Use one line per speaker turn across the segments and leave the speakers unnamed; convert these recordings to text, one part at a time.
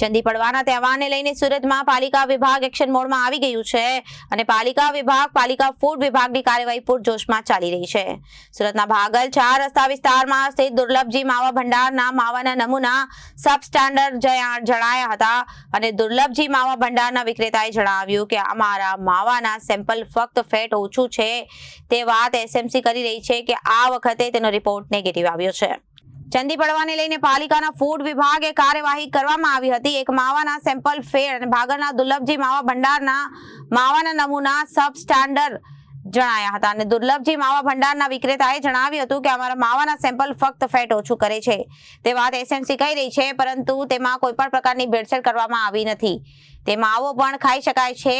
ચંદી પડવાના તહેવારને લઈને સુરતમાં પાલિકા વિભાગ એક્શન મોડમાં આવી ગયું છે અને પાલિકા વિભાગ પાલિકા ફૂડ વિભાગની કાર્યવાહી પૂરજોશમાં ચાલી રહી છે। સુરતના ભાગલ 4 રસ્તા વિસ્તારમાં સ્થિત દુર્લભજી માવા ભંડારના માવાના નમૂના સબસ્ટાન્ડર્ડ જણાયા હતા અને દુર્લભજી માવા ભંડારના વિક્રેતાએ જણાવ્યું કે અમારા માવાના સેમ્પલ ફક્ત ફેટ ઓછું છે તે વાત એસએમસી કરી રહી છે કે આ વખતે તેનો રિપોર્ટ નેગેટિવ આવ્યો છે। ચંદી પડવાને લઈને પાલિકાના ફૂડ વિભાગે કાર્યવાહી કરવામાં આવી હતી। એક માવાના સેમ્પલ ફેર અને ભાગલના દુર્લભજી માવા ભંડારના માવાના નમૂના સબસ્ટાન્ડર્ડ જણાયા હતા અને દુર્લભજી માવા ભંડારના વિક્રેતાએ જણાવ્યું હતું કે અમારા માવાના સેમ્પલ ફક્ત ફેટ ઓછું કરે છે તે વાત એસએમસી કહી રહી છે, પરંતુ તેમાં કોઈ પણ પ્રકારની ભેળસેળ કરવામાં આવી નથી। તે માવો પણ ખાઈ શકાય છે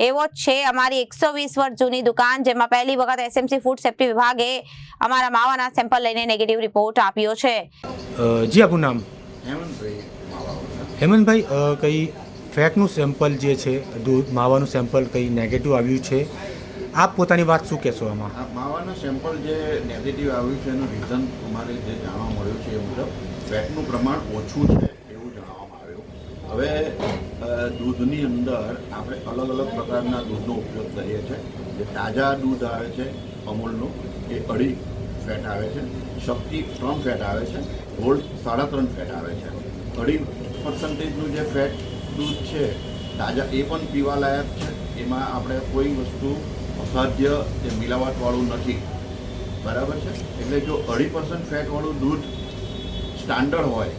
એવો જ છે। અમારી 120 વર્ષ જૂની દુકાન જેમાં પહેલી વખત એસએમસી ફૂડ સેફ્ટી વિભાગે અમારા માવાના સેમ્પલ લઈને નેગેટિવ રિપોર્ટ આપ્યો છે।
જી આપનું નામ?
હેમંતભાઈ।
હેમંતભાઈ, કઈ ફેટનું સેમ્પલ જે છે દૂધ માવાનું સેમ્પલ કઈ નેગેટિવ આવ્યું છે, આપ પોતાની વાત શું કહેશો આમાં?
માવાનું સેમ્પલ જે નેગેટિવ આવ્યું છે એનું રીઝન અમારે જે જાણવા મળ્યું છે એ મુજબ ફેટનું પ્રમાણ ઓછું છે એવું જણાવવામાં આવ્યું। હવે દૂધની અંદર આપણે અલગ અલગ પ્રકારના દૂધનો ઉપયોગ કરીએ છીએ। જે તાજા દૂધ આવે છે અમૂલનું એ 2.5 ફેટ આવે છે, શક્તિ 3 ફેટ આવે છે, ગોલ્ડ 3.5 ફેટ આવે છે। 2.5% જે ફેટ દૂધ છે તાજા એ પણ પીવાલાયક છે। એમાં આપણે કોઈ વસ્તુ અસાધ્ય કે મિલાવટવાળું નથી, બરાબર છે। એટલે જો 2.5% ફેટવાળું દૂધ સ્ટાન્ડર્ડ હોય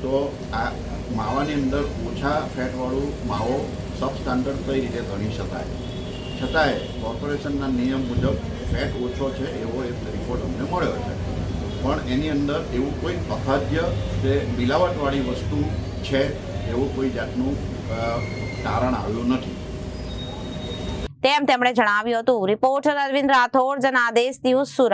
તો આ માવાની અંદર ઓછા ફેટવાળું માવો સબ સ્ટાન્ડર્ડ કઈ રીતે ગણી શકાય? છતાંય કોર્પોરેશનના નિયમ મુજબ ફેટ ઓછો છે એવો એક રિપોર્ટ અમને મળ્યો છે, પણ એની અંદર એવું કોઈ અખાદ્ય કે મિલાવટવાળી વસ્તુ છે એવું કોઈ જાતનું તારણ આવ્યું નથી
તેમ તેમણે જણાવ્યું હતું। Reporter Arvind Rathod, Janadesh News, Surat.